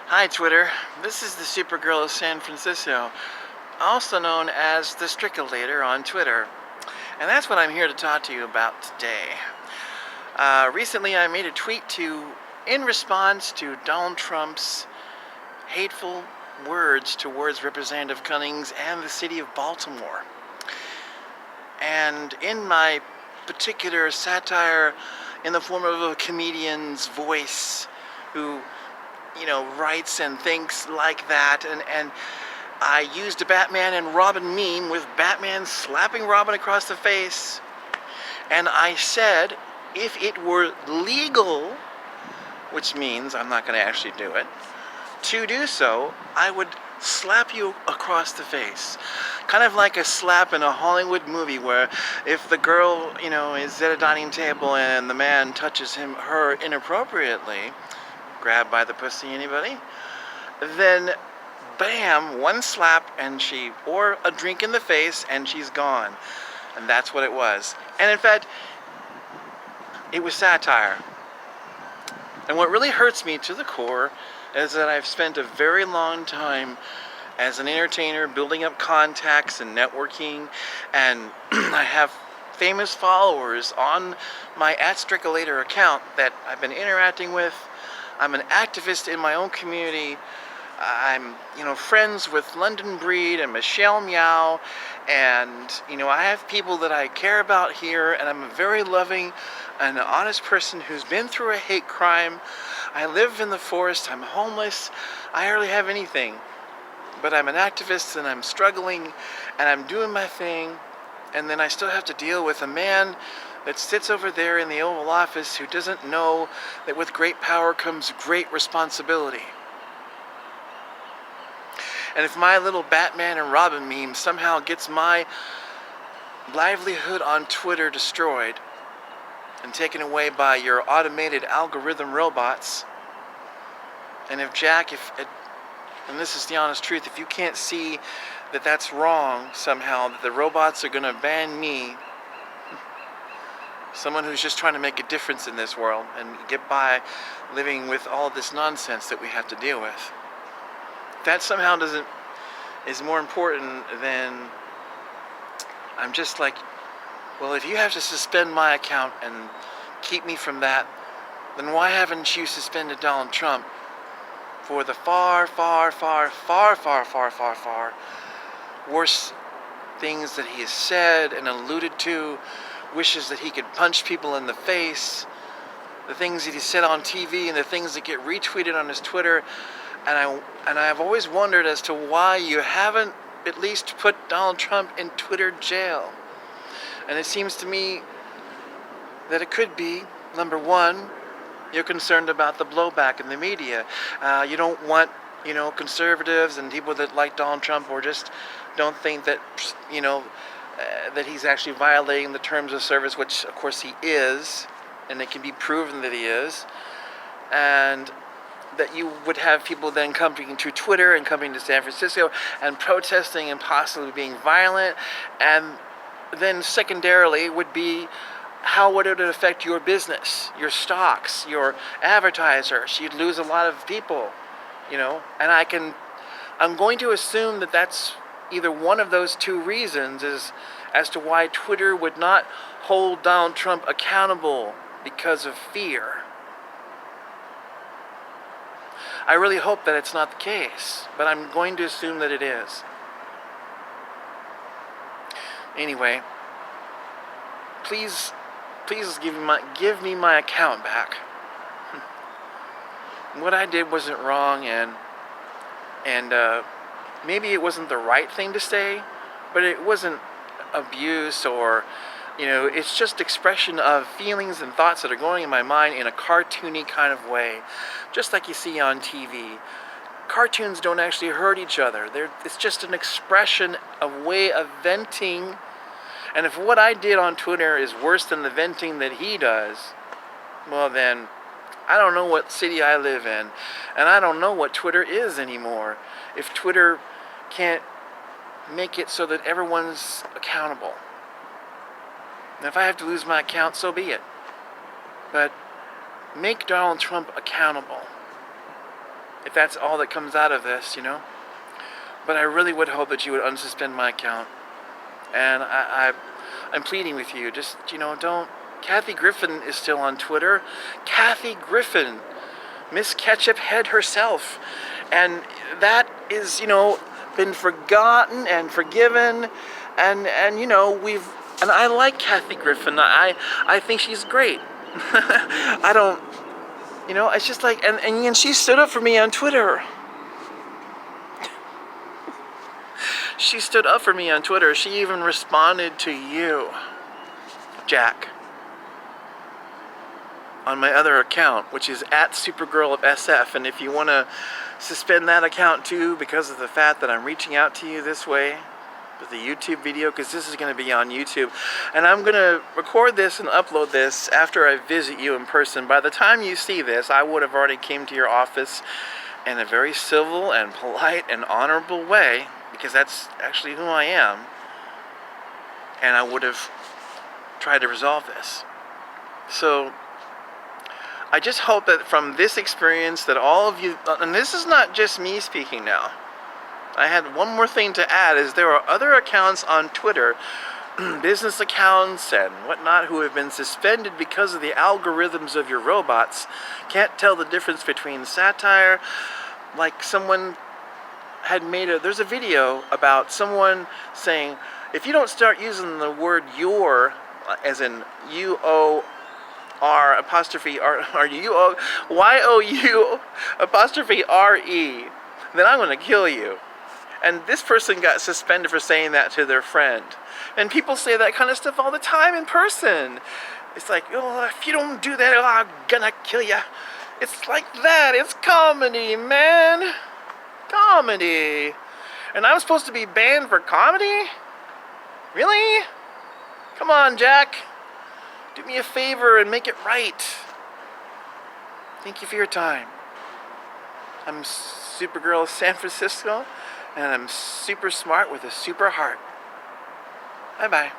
Hi Twitter, this is the Supergirl of San Francisco, also known as the Strickulator on Twitter. And that's what I'm here to talk to you about today. Recently I made a tweet in response to Donald Trump's hateful words towards Representative Cummings and the city of Baltimore. And in my particular satire in the form of a comedian's voice who writes and thinks like that, and I used a Batman and Robin meme with Batman slapping Robin across the face, and I said if it were legal, which means I'm not going to actually do it, to do so, I would slap you across the face. Kind of like a slap in a Hollywood movie where if the girl, is at a dining table and the man touches her inappropriately, grabbed by the pussy, anybody? Then, bam, one slap or a drink in the face and she's gone. And that's what it was. And in fact, it was satire. And what really hurts me to the core is that I've spent a very long time as an entertainer building up contacts and networking, and I have famous followers on my @Strickulator account that I've been interacting with. I'm an activist in my own community. I'm, friends with London Breed and Michelle Meow, and, I have people that I care about here, and I'm a very loving and honest person who's been through a hate crime. I live in the forest, I'm homeless, I hardly have anything, but I'm an activist and I'm struggling and I'm doing my thing, and then I still have to deal with a man that sits over there in the Oval Office who doesn't know that with great power comes great responsibility. And if my little Batman and Robin meme somehow gets my livelihood on Twitter destroyed and taken away by your automated algorithm robots, and if Jack, and this is the honest truth, if you can't see that that's wrong somehow, that the robots are going to ban me, someone who's just trying to make a difference in this world and get by living with all this nonsense that we have to deal with, that somehow is more important than, I'm just like, well, if you have to suspend my account and keep me from that, then why haven't you suspended Donald Trump for the far, far, far, far, far, far, far, far worse things that he has said and alluded to, wishes that he could punch people in the face, the things that he said on TV and the things that get retweeted on his Twitter. And I've always wondered as to why you haven't at least put Donald Trump in Twitter jail. And it seems to me that it could be, number one, you're concerned about the blowback in the media. You don't want, conservatives and people that like Donald Trump or just don't think that, that he's actually violating the terms of service, which of course he is, and it can be proven that he is. And that you would have people then coming to Twitter and coming to San Francisco and protesting and possibly being violent. And then secondarily would be, how would it affect your business, your stocks, your advertisers? You'd lose a lot of people, and I'm going to assume that that's either one of those two reasons as to why Twitter would not hold Donald Trump accountable because of fear. I really hope that it's not the case, but I'm going to assume that it is. Anyway, please give me my account back. What I did wasn't wrong, and maybe it wasn't the right thing to say, but it wasn't abuse or, it's just expression of feelings and thoughts that are going in my mind in a cartoony kind of way, just like you see on TV. Cartoons don't actually hurt each other. It's just an expression, a way of venting. And if what I did on Twitter is worse than the venting that he does, well then, I don't know what city I live in, and I don't know what Twitter is anymore. If Twitter can't make it so that everyone's accountable. And if I have to lose my account, so be it. But make Donald Trump accountable. if that's all that comes out of this, you know. But I really would hope that you would unsuspend my account. And I'm pleading with you, just, you know, don't. Kathy Griffin is still on Twitter. Kathy Griffin, Miss Ketchup Head herself. And that is, you know, been forgotten and forgiven. And you know, and I like Kathy Griffin. I think she's great. I don't, you know, it's just like, and she stood up for me on Twitter. She stood up for me on Twitter. She even responded to you, Jack, on my other account, which is at Supergirl of SF. And if you want to suspend that account too, because of the fact that I'm reaching out to you this way with the YouTube video, because this is going to be on YouTube, and I'm going to record this and upload this after I visit you in person. By the time you see this, I would have already came to your office in a very civil and polite and honorable way, because that's actually who I am, and I would have tried to resolve this. So I just hope that from this experience that all of you, and this is not just me speaking now, I had one more thing to add, is there are other accounts on Twitter, business accounts and whatnot, who have been suspended because of the algorithms of your robots. Can't tell the difference between satire, like someone had made there's a video about someone saying, if you don't start using the word your, as in U-O-R apostrophe R, or Y-O-U apostrophe R-E, then I'm going to kill you. And this person got suspended for saying that to their friend. And people say that kind of stuff all the time in person. It's like, oh, if you don't do that, I'm gonna kill you. It's like that. It's comedy, man. Comedy. And I'm supposed to be banned for comedy? Really? Come on, Jack. Do me a favor and make it right. Thank you for your time. I'm Supergirl of San Francisco, and I'm super smart with a super heart. Bye-bye.